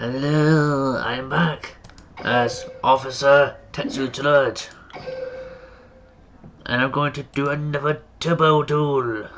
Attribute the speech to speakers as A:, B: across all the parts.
A: Hello, I'm back as Officer Tetsu Trudge, and I'm going to do another turbo duel.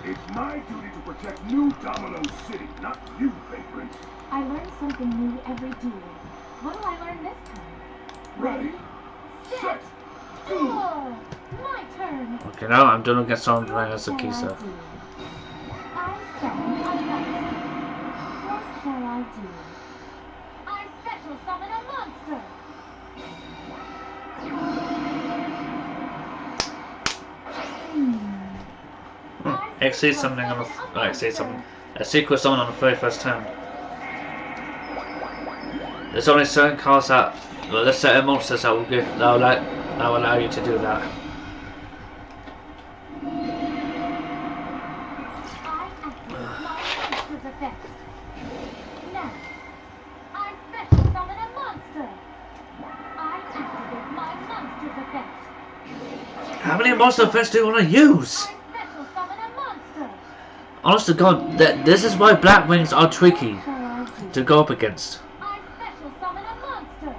B: It's my duty to protect New Domino City, not you, vagrants.
C: I learn something new every duel. What do I learn this time?
B: Ready, set, duel!
C: My turn!
A: Okay, now I'm doing against someone playing
C: What
A: as
C: shall
A: Akiza.
C: I do? I summon a monster. What shall I do? I special summon a monster!
A: I see something on the. I see something. A secret summon on the very first turn. There's only certain cards that. Well, there's certain monsters that will give. That will allow you to do that.
C: I activate my monster's effect. Now, I special summon a monster. I activate my monster's effect.
A: How many monster effects do you want to use?
C: I special summon a monster.
A: Honest to God, this is why Black Wings are tricky to go up against.
C: I special summon a monster.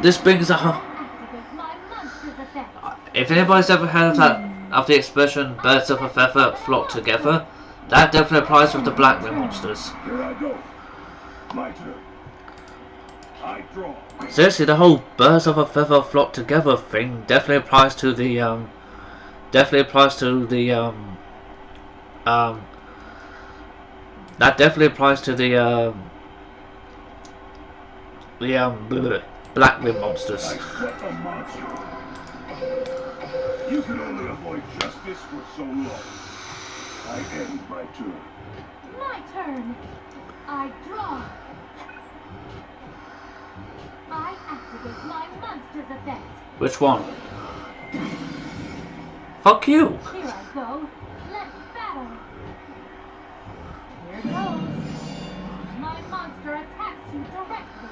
A: This brings a.
C: Activate my monster's effect.
A: If anybody's ever heard of that, of the expression "birds of a feather flock together," that definitely applies with the Black Wing monsters.
B: Here I go. My turn. I draw.
A: Seriously, the whole "birds of a feather flock together" thing definitely applies to the that definitely applies to the Black Wing monsters.
B: I set a monster. You can only avoid justice for so long. I end my turn.
C: My turn. I draw. I activate my monster's effect.
A: Which one? Fuck you!
C: Here I go. Let's battle. Here goes. My monster attacks you directly.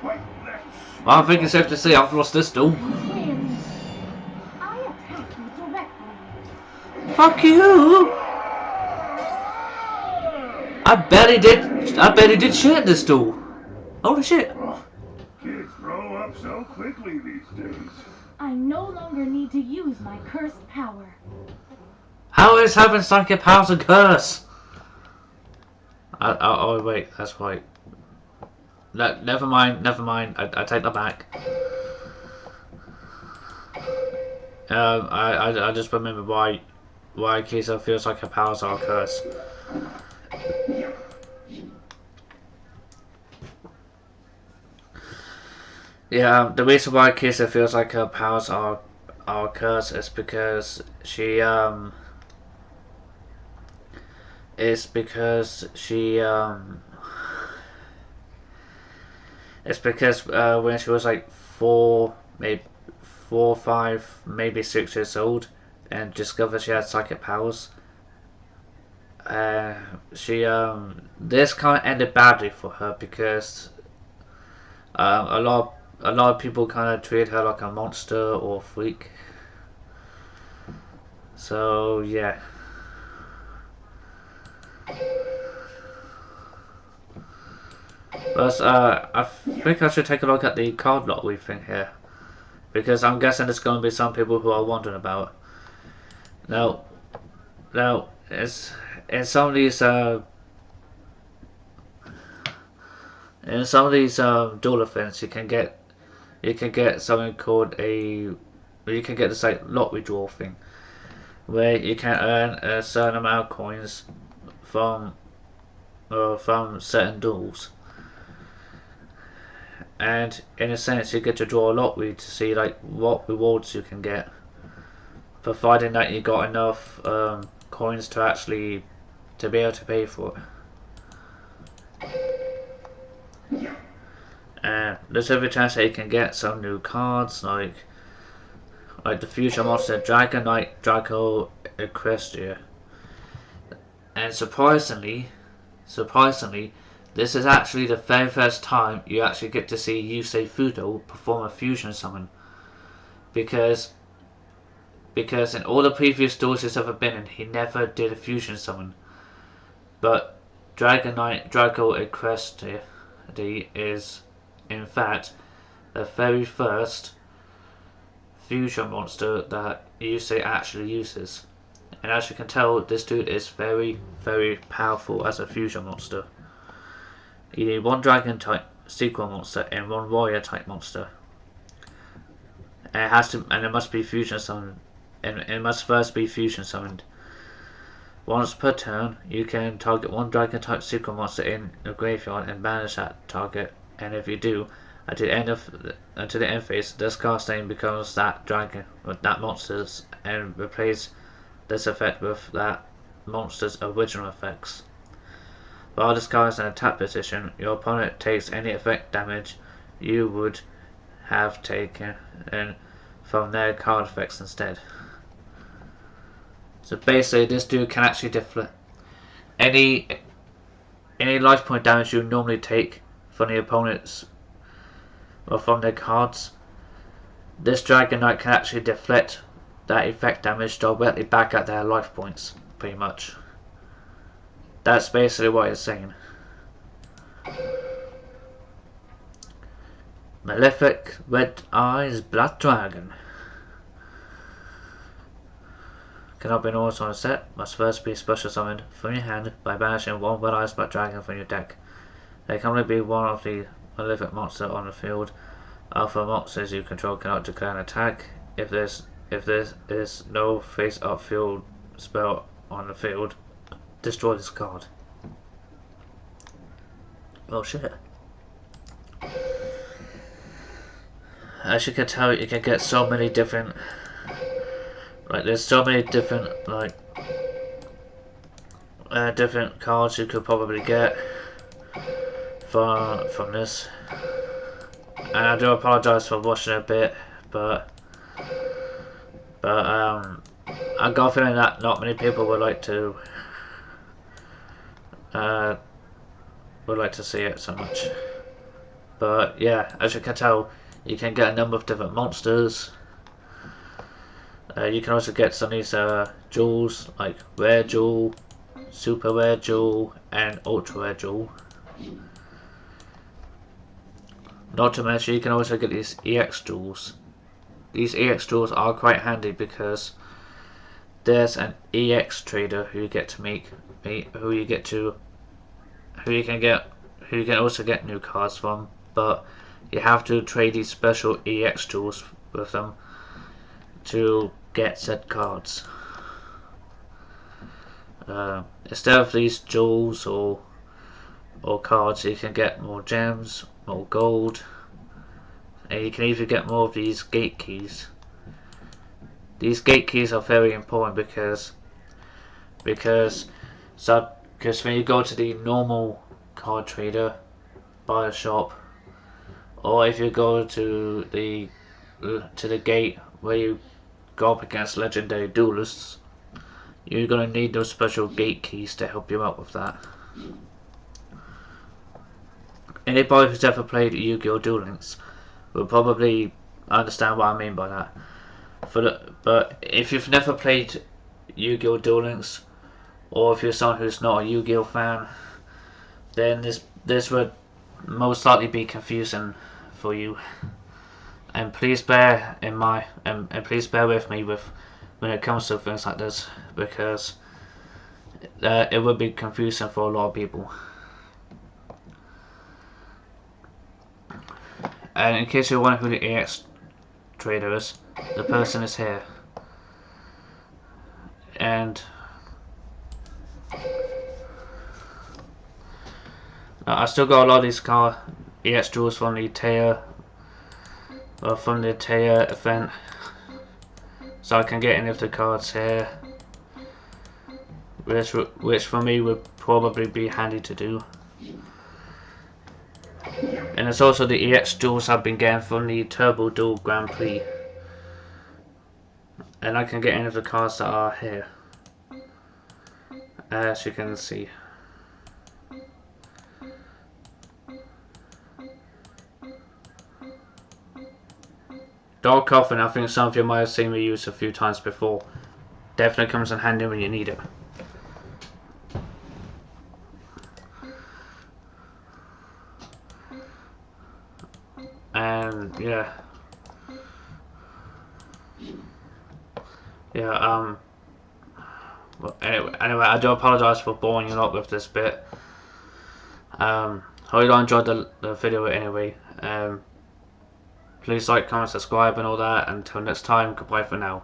B: Wait, let's.
A: Well, I think it's safe to say I've lost this duel.
C: Win. I attack you directly.
A: Fuck you! I barely did shit in this duel. Holy shit!
B: Kids grow up so quickly these days.
C: I no longer need to use my cursed power.
A: How is having psychic powers a curse? Oh wait, that's right. No, never mind. I take that back. I just remember why Akiza feels like her powers are a curse. Yeah, the reason why Akiza feels like her powers are a curse is because she it's because when she was like 4, 5, maybe 6 years old, and discovered she had psychic powers. This kind of ended badly for her because a lot of people kind of treated her like a monster or a freak. So yeah. But I think I should take a look at the card lottery thing here, because I'm guessing there's going to be some people who are wondering about it. Now, it's in some of these duel events, you can get something called you can get this like lottery draw thing, where you can earn a certain amount of coins from certain duels. And in a sense, you get to draw a lottery to see like what rewards you can get, providing that you got enough coins to actually to be able to pay for it. And there's every chance that you can get some new cards like the future monster Dragon Knight Draco Equestria. And surprisingly, this is actually the very first time you actually get to see Yusei Fudo perform a fusion summon. Because in all the previous duels he's ever been in, he never did a fusion summon. But Dragon Knight Draco Equestria is, in fact, the very first fusion monster that Yusei actually uses. And as you can tell, this dude is very, very powerful as a fusion monster. You need one dragon type sequel monster and one warrior type monster. And it must be fusion summoned. And it must first be fusion summoned. Once per turn, you can target one dragon type sequel monster in the graveyard and banish that target. And if you do, until the end phase, this card name becomes that dragon with that monster's and replace this effect with that monster's original effects. While this card is in attack position, your opponent takes any effect damage you would have taken from their card effects instead. So basically, this dude can actually deflect any life point damage you normally take from the opponents or from their cards. This Dragon Knight can actually deflect that effect damage directly back at their life points, pretty much. That's basically what it's saying. Malefic Red Eyes Black Dragon. Cannot be also on a set, must first be special summoned from your hand by banishing one Red Eyes Black Dragon from your deck. There can only be one of the Malefic monster on the field. Alpha monsters you control cannot declare an attack. If there is no face-up field spell on the field, destroy this card. Oh shit. As you can tell, you can get so many different there's so many different different cards you could probably get from this. And I do apologise for rushing a bit, but I got a feeling that not many people would like to see it so much. But yeah, as you can tell, you can get a number of different monsters. You can also get some of these jewels, like Rare Jewel, Super Rare Jewel, and Ultra Rare Jewel. Not to mention, you can also get these EX jewels. These EX jewels are quite handy because there's an EX trader who you get to meet, who you can also get new cards from, but you have to trade these special EX jewels with them to get said cards. Instead of these jewels or cards, you can get more gems, more gold, and you can even get more of these gate keys. These gate keys are very important because when you go to the normal card trader, buy a shop, or if you go to the gate where you go up against legendary duelists, you're gonna need those special gate keys to help you out with that. Anybody who's ever played Yu-Gi-Oh! Duel Links will probably understand what I mean by that. But if you've never played Yu-Gi-Oh! Duel Links, or if you're someone who's not a Yu-Gi-Oh! Fan, then this would most likely be confusing for you. And please bear please bear with me when it comes to things like this, because it would be confusing for a lot of people. And in case you're wondering who the EX trader is, the person is here. And I still got a lot of these EX jewels from the Taya event, so I can get any of the cards here. which for me would probably be handy to do. And it's also the EX duels I've been getting from the Turbo Duel Grand Prix. And I can get any of the cars that are here, as you can see. Dog Coffin, I think some of you might have seen me use a few times before. Definitely comes in handy when you need it. And yeah, well, anyway, I do apologise for boring you lot with this bit. Hope you enjoyed the video anyway. Please like, comment, subscribe and all that. Until next time, goodbye for now.